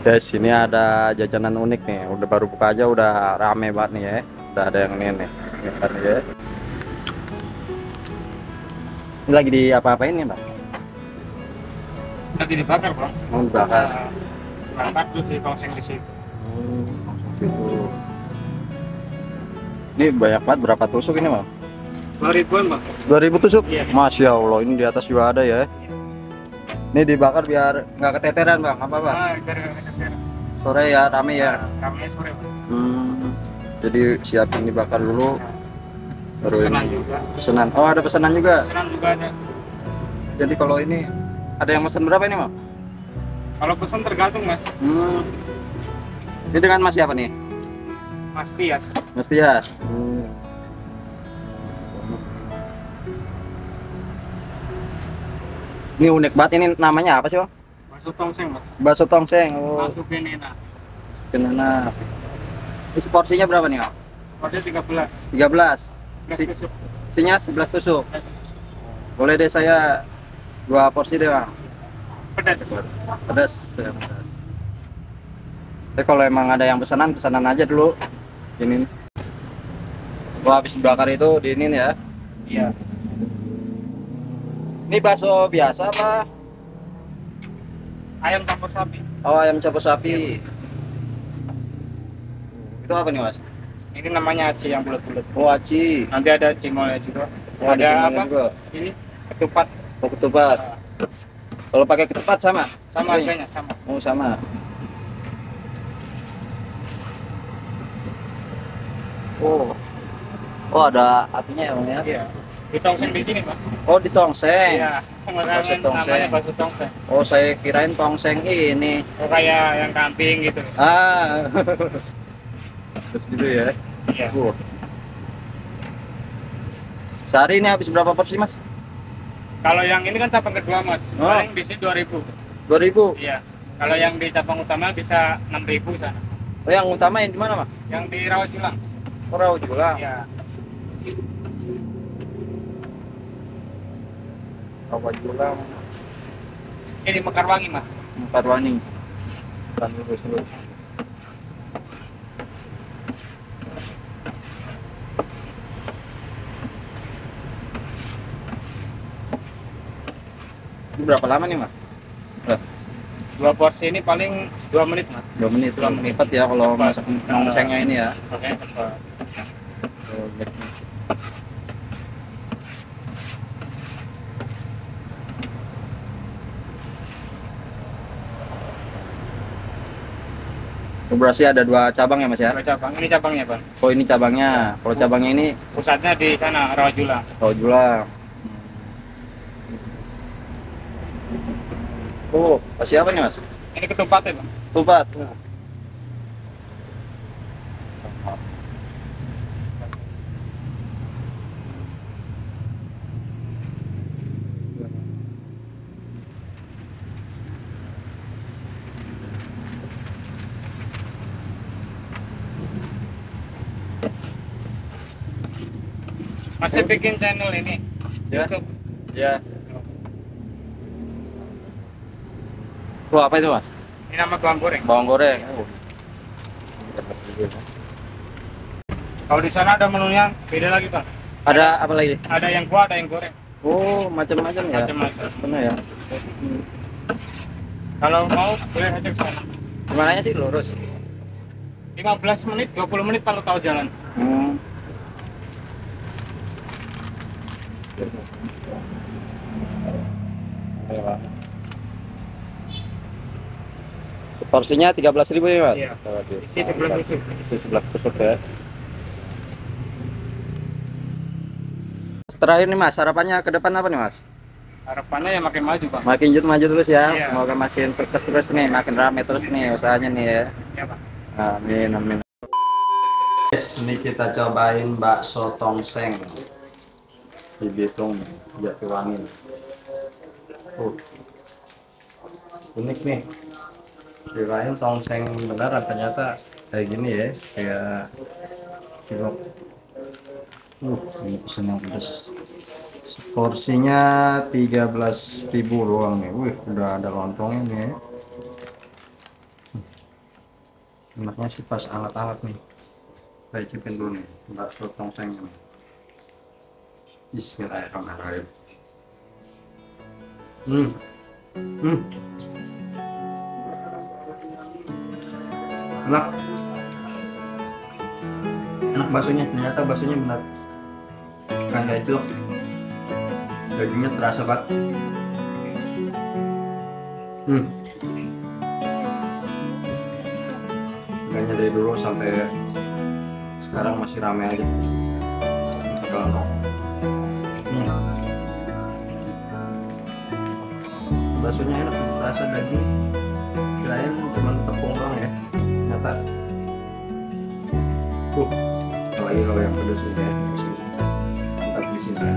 Guys, ini ada jajanan unik nih. Udah baru buka aja udah rame banget nih ya. Udah ada yang ini nih. Ini kan ya. Ini lagi di apa-apain nih, Bang? Lagi dibakar, Bang. Mau dibakar. Bakar tuh si tongseng di situ. Langsung situ. Ini banyak banget, berapa tusuk ini, Bang? 2.000-an, Bang. 2000 tusuk? Iya. Masya Allah, ini di atas juga ada ya. Ini dibakar biar nggak keteteran, Bang. Apa, Bang? Gara-gara Sore ya, rame ya. kami sore, Bang. Jadi siapin dibakar dulu. Baru Pesanan ini juga. pesanan. Oh, ada pesanan juga. Pesanan juga ada. Jadi kalau ini ada yang pesan berapa ini, Bang? Kalau pesan tergantung, Mas. Ini dengan Mas siapa nih? Mas Tias. Mas Tias. Ini unik banget, ini namanya apa sih, Bang? Bakso tongseng, Mas. Bakso tongseng. Oh, Masukin enak. kenana. Ini porsinya berapa nih, Bang? Order 13. 13. 11 tusuk. Isinya 11 tusuk. Boleh deh saya 2 porsi deh, Bang. Pedas. Pedas. Ya, pedas. Tapi kalau emang ada yang pesanan, pesanan aja dulu. Ini. Wah, habis dibakar itu diinin ya. Iya. Ini bakso biasa apa? Ayam campur sapi. Oh, ayam campur sapi. Itu apa nih, Mas? Ini namanya aci yang bulat-bulat. Oh, aci. Nanti ada cimolnya juga. Oh, ada cimolnya apa? juga. Ini ketupat. Oh, ketupat. Kalau pakai ketupat sama? Sama Ini? harganya, sama. Oh, sama. Oh. Oh, ada apinya ya, Bang ya? Iya. Di tongseng di sini, Pak. Oh, di tongseng. Iya. Bakso Namanya tongseng. bakso tongseng. Oh, saya kirain tongseng ini. Oh, kayak yang kambing gitu. Ah. Terus gitu ya. Iya. Sehari ini habis berapa porsi, Mas? Kalau yang ini kan cabang kedua, Mas. Oh. Paling di sini 2.000. 2000. Iya. Kalau yang di cabang utama bisa 6.000 sana. Oh, yang utama yang di mana, Mas? Yang di Rawajulang. Oh, Rawajulang. Iya. Rawajulang. Ini di Mekarwangi, Mas. Mekarwangi. Kan dulu. Ini berapa lama nih, Mas? Dua porsi ini paling 2 menit, Mas. 2 menit. 2 menit. Cepat ya kalau Cepat. masak tongsengnya ini ya. Oke, cepat. Oh, berarti ada 2 cabang ya, Mas ya? Dua cabang. Ini cabangnya, Bang. Oh, ini cabangnya. Kalau cabangnya ini Pusatnya di sana, Rawajulang. Rawajulang. Oh, kasih apa nih, Mas? Ini ketupat ya, Bang. Tupat. Masih bikin channel ini. Ya. YouTube. Ya. Wah, apa itu, Mas? Ini nama bawang goreng. Bawang goreng. Oh. Kalau di sana ada menunya beda lagi, Bang. Ada apa lagi? Ada yang kuah, ada yang goreng. Oh, macam-macam ya. Macam-macam. Benar ya. Kalau mau boleh aja ke sana. Gimana sih lurus? 15 menit, 20 menit kalau tahu jalan. Porsinya 13.000 ya, Mas? Iya. Isi 11 tusuk. Isi 11 tusuk ya. Terakhir nih, Mas, harapannya ke depan apa nih, Mas? Harapannya ya makin maju, Bang. Makin maju terus ya. Iya. Semoga makin sukses terus nih, makin rame terus nih usahanya nih ya. Ya, Bang. Amin, amin. Ini kita cobain bakso tongseng di Bitung, Jatiwangi. Unik nih. Kirain tongseng beneran, ternyata kayak gini ya, kayak cilok. Ini pesen yang pedas. Porsinya 13.000 doang nih. Wih, udah ada lontongnya nih. Enaknya sih pas anget-anget nih. Saya cipin dulu nih, bakso tongsengnya nih. Bismillahirrahmanirrahim. Hmm. Hmm. Enak. Enak baksonya, ternyata baksonya benar. Bukan kayak itu. Dagingnya terasa banget. Kayaknya dari dulu sampai sekarang masih rame aja. Kalau baksonya enak, terasa daging. Kirain cuma tepung doang ya, ternyata. Apalagi kalau yang pedas ini kayak mantap di sini.